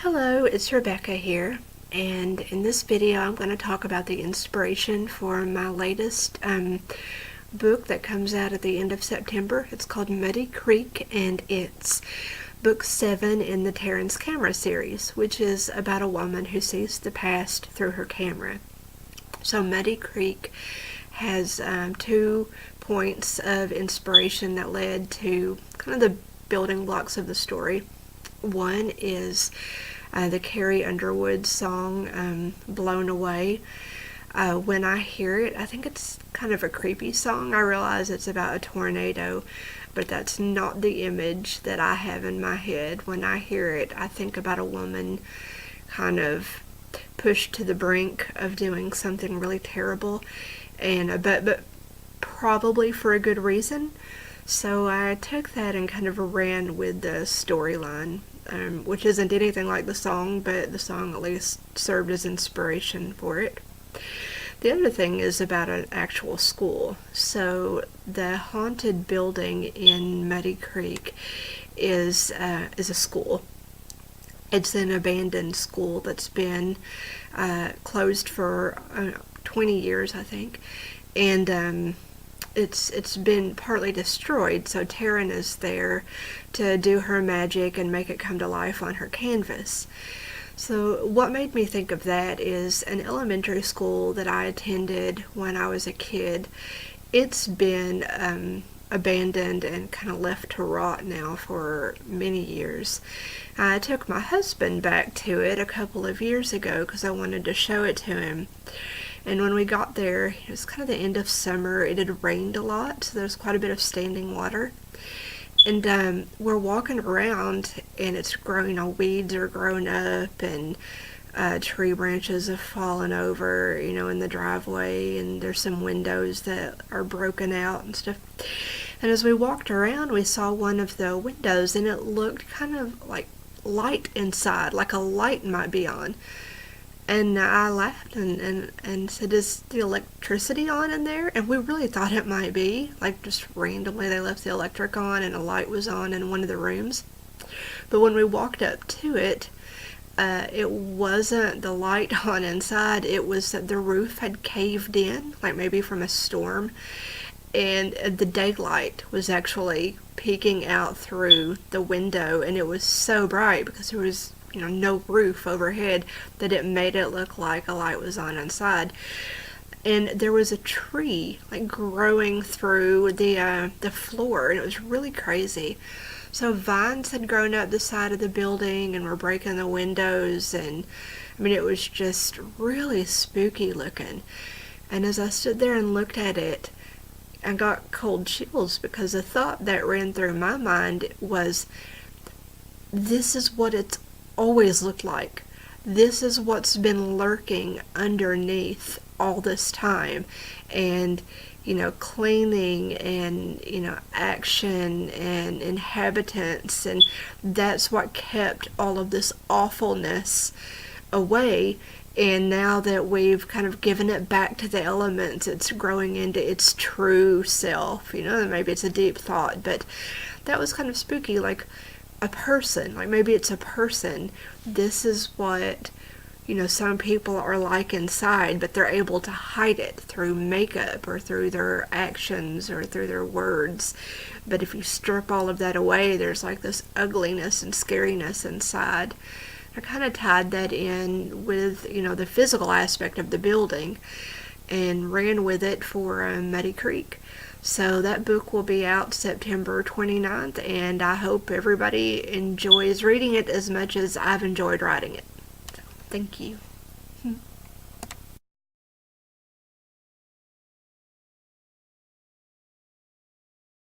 Hello, it's Rebecca here, and in this video I'm going to talk about the inspiration for my latest book that comes out at the end of September. It's called Muddy Creek, and it's book 7 in the Terrence Camera series, which is about a woman who sees the past through her camera. So Muddy Creek has 2 points of inspiration that led to kind of the building blocks of the story. One is the Carrie Underwood song, Blown Away. When I hear it, I think it's kind of a creepy song. I realize it's about a tornado, but that's not the image that I have in my head. When I hear it, I think about a woman kind of pushed to the brink of doing something really terrible, and but probably for a good reason. So I took that and kind of ran with the storyline, which isn't anything like the song, but the song at least served as inspiration for it. The other thing is about an actual school. So the haunted building in Muddy Creek is a school. It's an abandoned school that's been closed for 20 years, I think, and it's been partly destroyed, so Taryn is there to do her magic and make it come to life on her canvas. So what made me think of that is an elementary school that I attended when I was a kid. It's been abandoned and kind of left to rot now for many years. I took my husband back to it a couple of years ago because I wanted to show it to him. And when we got there, it was kind of the end of summer. It had rained a lot, so there was quite a bit of standing water. And we're walking around, and it's growing, weeds are growing up, and tree branches have fallen over, in the driveway, and there's some windows that are broken out and stuff. And as we walked around, we saw one of the windows, and it looked kind of like light inside, like a light might be on. And I laughed and said, "Is the electricity on in there?" And we really thought it might be. Like, just randomly they left the electric on and a light was on in one of the rooms. But when we walked up to it, it wasn't the light on inside. It was that the roof had caved in, like maybe from a storm. And the daylight was actually peeking out through the window. And it was so bright because there was no roof overhead that it made it look like a light was on inside. And there was a tree like growing through the floor, and it was really crazy. So vines had grown up the side of the building and were breaking the windows, and it was just really spooky looking. And as I stood there and looked at it, I got cold chills because the thought that ran through my mind was, this is what it's always looked like. This is what's been lurking underneath all this time, and cleaning and action and inhabitants, and that's what kept all of this awfulness away. And now that we've kind of given it back to the elements, it's growing into its true self. Maybe it's a deep thought, but that was kind of spooky. Like a person, like maybe it's a person. This is what some people are like inside, but they're able to hide it through makeup or through their actions or through their words. But if you strip all of that away, there's like this ugliness and scariness inside. I kind of tied that in with the physical aspect of the building and ran with it for Muddy Creek. So that book will be out September 29th, and I hope everybody enjoys reading it as much as I've enjoyed writing it. So, thank you.